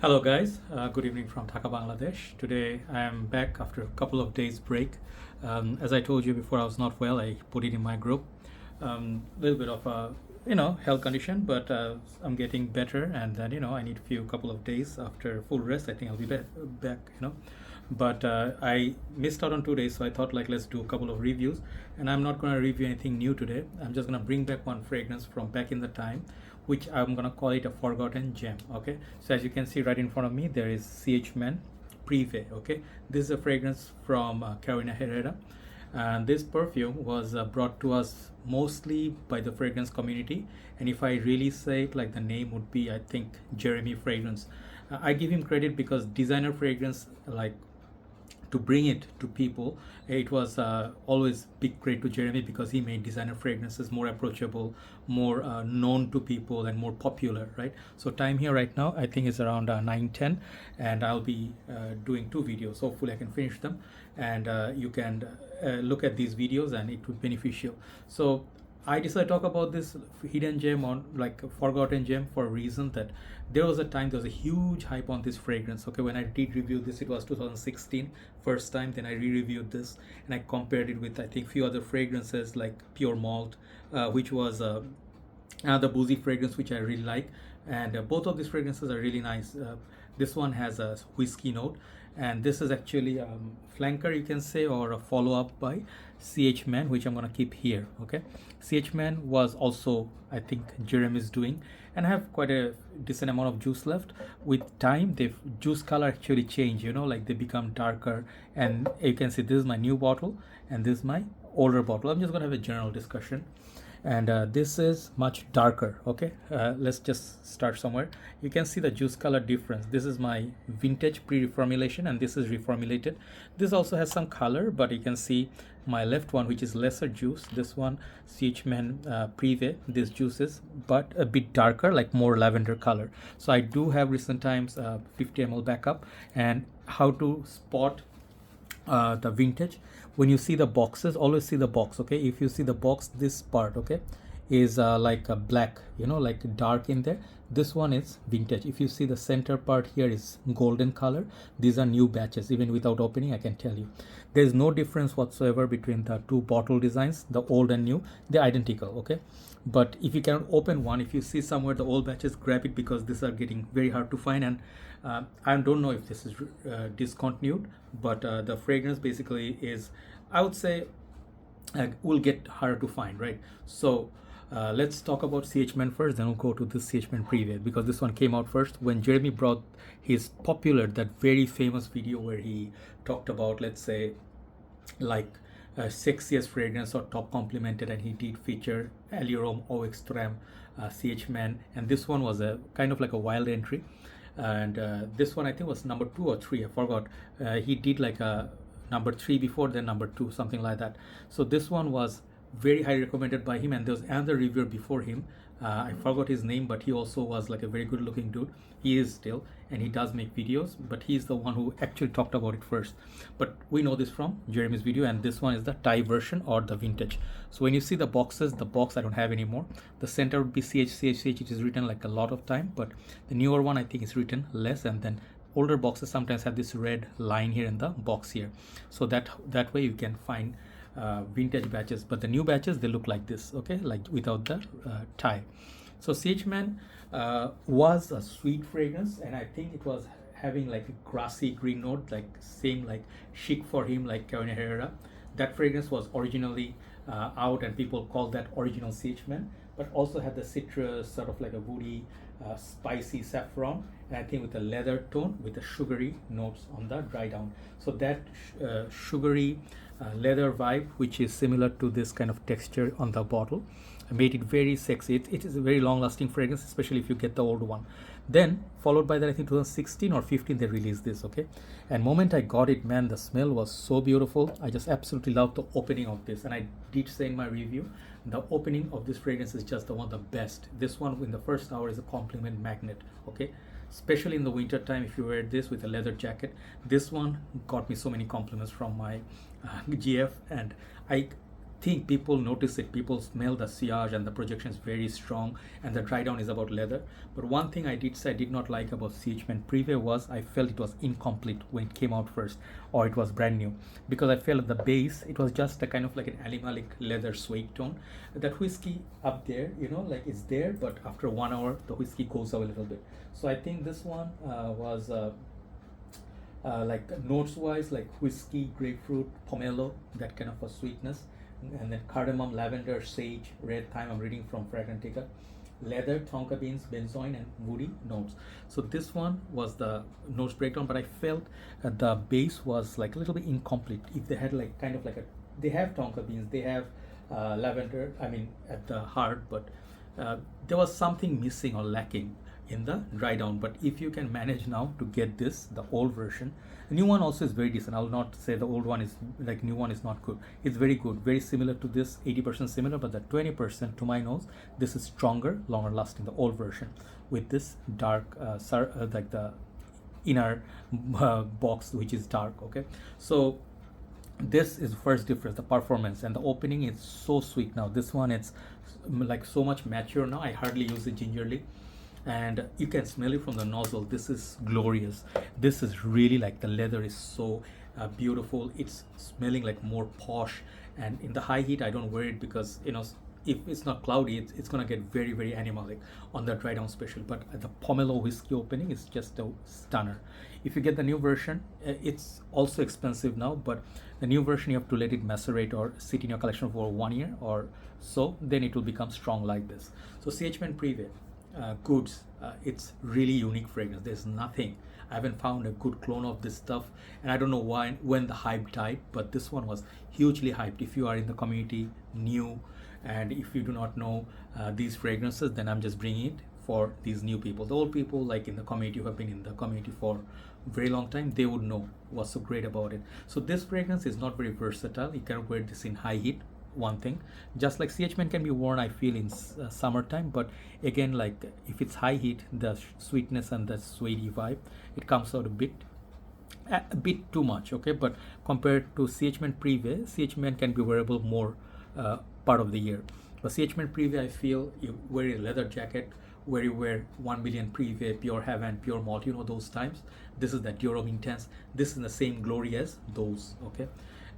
Hello guys, good evening from Dhaka, Bangladesh. Today I am back after a couple of days break. As I told you before, I was not well. I put it in my group. A little bit of a health condition, but I'm getting better, and then I need a few couple of days after full rest. I think I'll be back. But I missed out on 2 days, so I thought like let's do a couple of reviews. And I'm not gonna review anything new today. I'm just gonna bring back one fragrance from back in the time, which I'm gonna call it a forgotten gem. Okay, so as you can see right in front of me, there is CH Men Prive. Okay, this is a fragrance from Carolina Herrera, and this perfume was brought to us mostly by the fragrance community. And if I really say it, like the name would be, I think, Jeremy Fragrance. I give him credit because designer fragrance, like to bring it to people, it was always big credit to Jeremy because he made designer fragrances more approachable, more known to people, and more popular, right? So time here right now I think is around 9:10, and I'll be doing 2 videos. Hopefully I can finish them, and you can look at these videos and it would be beneficial. So I decided to talk about this hidden gem, on like a forgotten gem, for a reason that there was a huge hype on this fragrance. Okay, when I did review this, it was 2016 first time. Then I re-reviewed this and I compared it with, I think, few other fragrances like Pure Malt, which was another boozy fragrance which I really like. And both of these fragrances are really nice. This one has a whiskey note, and this is actually flanker, you can say, or a follow-up by CH Men, which I'm gonna keep here. Okay, CH Men was also, I think, Jeremy's doing, and I have quite a decent amount of juice left. With time, the juice color actually change, like they become darker. And you can see this is my new bottle and this is my older bottle. I'm just gonna have a general discussion. And this is much darker. Okay, let's just start somewhere. You can see the juice color difference. This is my vintage pre-reformulation, and this is reformulated. This also has some color, but you can see my left one, which is lesser juice. This one, CH Men Prive, this juice is but a bit darker, like more lavender color. So I do have recent times 50 ml backup. And how to spot the vintage: when you see the boxes, always see the box. Okay, if you see the box, this part, okay, is like a black, like dark in there. This one is vintage. If you see the center part here is golden color, these are new batches. Even without opening, I can tell you there's no difference whatsoever between the two bottle designs, the old and new. They're identical. Okay, but if you cannot open one, if you see somewhere the old batches, grab it, because these are getting very hard to find. And I don't know if this is discontinued, but the fragrance basically is, I would say, will get harder to find, right? So let's talk about CH Men first, then we'll go to this CH Men Privé, because this one came out first. When Jeremy brought his popular, that very famous video where he talked about, let's say, like sexiest fragrance or top complimented, and he did feature Allure Eau Extreme, CH Men, and this one was a kind of like a wild entry. And this one I think was number 2 or 3, I forgot. He did like a number 3 before, then number 2, something like that. So this one was very highly recommended by him, and there was another reviewer before him. I forgot his name, but he also was like a very good looking dude. He is still, and he does make videos, but he's the one who actually talked about it first. But we know this from Jeremy's video, and this one is the Thai version, or the vintage. So when you see the boxes, the box I don't have anymore. The center would be CH. It is written like a lot of time, but the newer one I think is written less. And then older boxes sometimes have this red line here in the box here, so that way you can find vintage batches. But the new batches, they look like this, okay, like without the tie. So CH Men was a sweet fragrance, and I think it was having like a grassy green note, like same like chic for him, like Carolina Herrera. That fragrance was originally out, and people call that original CH Men, but also had the citrus, sort of like a woody, spicy saffron, and I think with a leather tone with the sugary notes on the dry down. So that sugary leather vibe, which is similar to this kind of texture on the bottle, made it very sexy. It is a very long lasting fragrance, especially if you get the old one. Then followed by that, I think 2016 or 15 they released this. Okay, and moment I got it, man, the smell was so beautiful. I just absolutely loved the opening of this, and I did say in my review, the opening of this fragrance is just the one of the best. This one in the first hour is a compliment magnet. Okay, especially in the winter time, if you wear this with a leather jacket. This one got me so many compliments from my GF, and I think people notice it. People smell the sillage and the projection is very strong, and the dry down is about leather. But one thing I did say I did not like about CH Men Privé was I felt it was incomplete when it came out first, or it was brand new, because I felt at the base it was just a kind of like an animalic leather suede tone. That whiskey up there, you know, like it's there, but after 1 hour the whiskey goes away a little bit. So I think this one was like notes wise, like whiskey, grapefruit, pomelo, that kind of a sweetness, and then cardamom, lavender, sage, red thyme. I'm reading from Fragrantica. Leather, tonka beans, benzoin, and woody notes. So this one was the notes breakdown, but I felt the base was like a little bit incomplete. If they had like kind of like they have tonka beans, they have lavender, I mean at the heart, but there was something missing or lacking in the dry down. But if you can manage now to get this, the old version, the new one also is very decent. I'll not say the old one is like new one is not good. It's very good, very similar to this, 80% similar, but the 20% to my nose, this is stronger, longer lasting, the old version, with this dark like the inner box which is dark. Okay, so this is first difference, the performance, and the opening is so sweet. Now this one, it's like so much mature now. I hardly use it gingerly, and you can smell it from the nozzle. This is glorious. This is really like the leather is so beautiful. It's smelling like more posh, and in the high heat I don't wear it because, you know, if it's not cloudy, it's gonna get very, very animalic on the dry down special. But the pomelo whiskey opening is just a stunner. If you get the new version, it's also expensive now, but the new version you have to let it macerate or sit in your collection for 1 year or so, then it will become strong like this. So CH Men Privé goods, it's really unique fragrance. There's nothing, I haven't found a good clone of this stuff, and I don't know why, when the hype died, but this one was hugely hyped. If you are in the community new, and if you do not know these fragrances, then I'm just bringing it for these new people. The old people, like in the community, who have been in the community for a very long time, they would know what's so great about it. So this fragrance is not very versatile. You cannot wear this in high heat, one thing. Just like CH Men can be worn, I feel, in summertime, but again, like if it's high heat, the sweetness and the suede vibe, it comes out a bit too much. Okay, but compared to CH Men Privé, CH Men can be wearable more part of the year. But CH Men Privé, I feel, you wear a leather jacket where you wear 1 million Privé, Pure Heaven, Pure Malt, you know, those times. This is that Durum Intense. This is the same glory as those. Okay,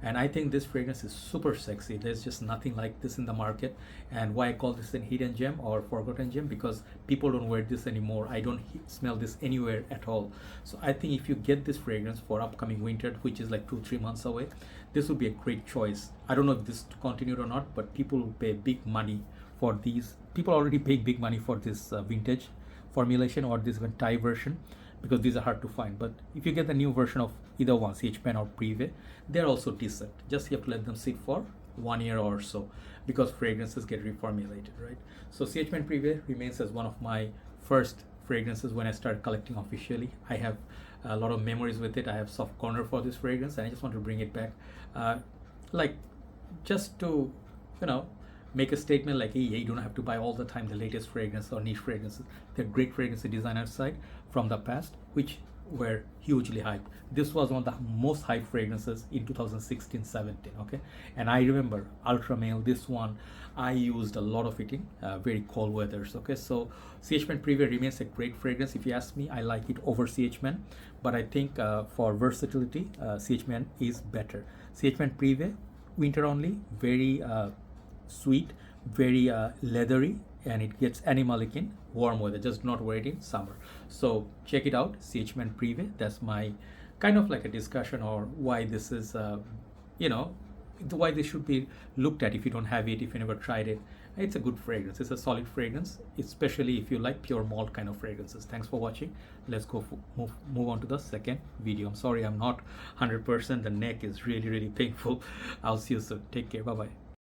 and I think this fragrance is super sexy. There's just nothing like this in the market. And why I call this a hidden gem or forgotten gem, because people don't wear this anymore. I don't smell this anywhere at all. So I think if you get this fragrance for upcoming winter, which is like 2-3 months away, this would be a great choice. I don't know if this continued or not, but people will pay big money for these. People already pay big money for this vintage formulation or this even Thai version, because these are hard to find. But if you get the new version of either one, CH Men or Privé, they're also decent. Just you have to let them sit for 1 year or so, because fragrances get reformulated, right? So CH Men Privé remains as one of my first fragrances when I started collecting officially. I have a lot of memories with it. I have soft corner for this fragrance, and I just want to bring it back, like just to, you know, make a statement like, hey, you don't have to buy all the time the latest fragrance or niche fragrances. They're great fragrance designer side from the past, which were hugely hyped. This was one of the most hyped fragrances in 2016-17. Okay, and I remember Ultra Male, this one I used a lot of it in very cold weathers. Okay, so CH Men Privé remains a great fragrance. If you ask me, I like it over CH Men, but I think for versatility, CH Men is better. CH Men Privé, winter only, very sweet, very leathery, and it gets animalic in warm weather. Just not wear it in summer. So check it out, CH Men Privé. That's my kind of like a discussion, or why this is you know, why this should be looked at if you don't have it, if you never tried it. It's a good fragrance. It's a solid fragrance, especially if you like pure malt kind of fragrances. Thanks for watching. Let's go move on to the second video. I'm sorry I'm not 100%. The neck is really, really painful. I'll see you soon. Take care. Bye bye.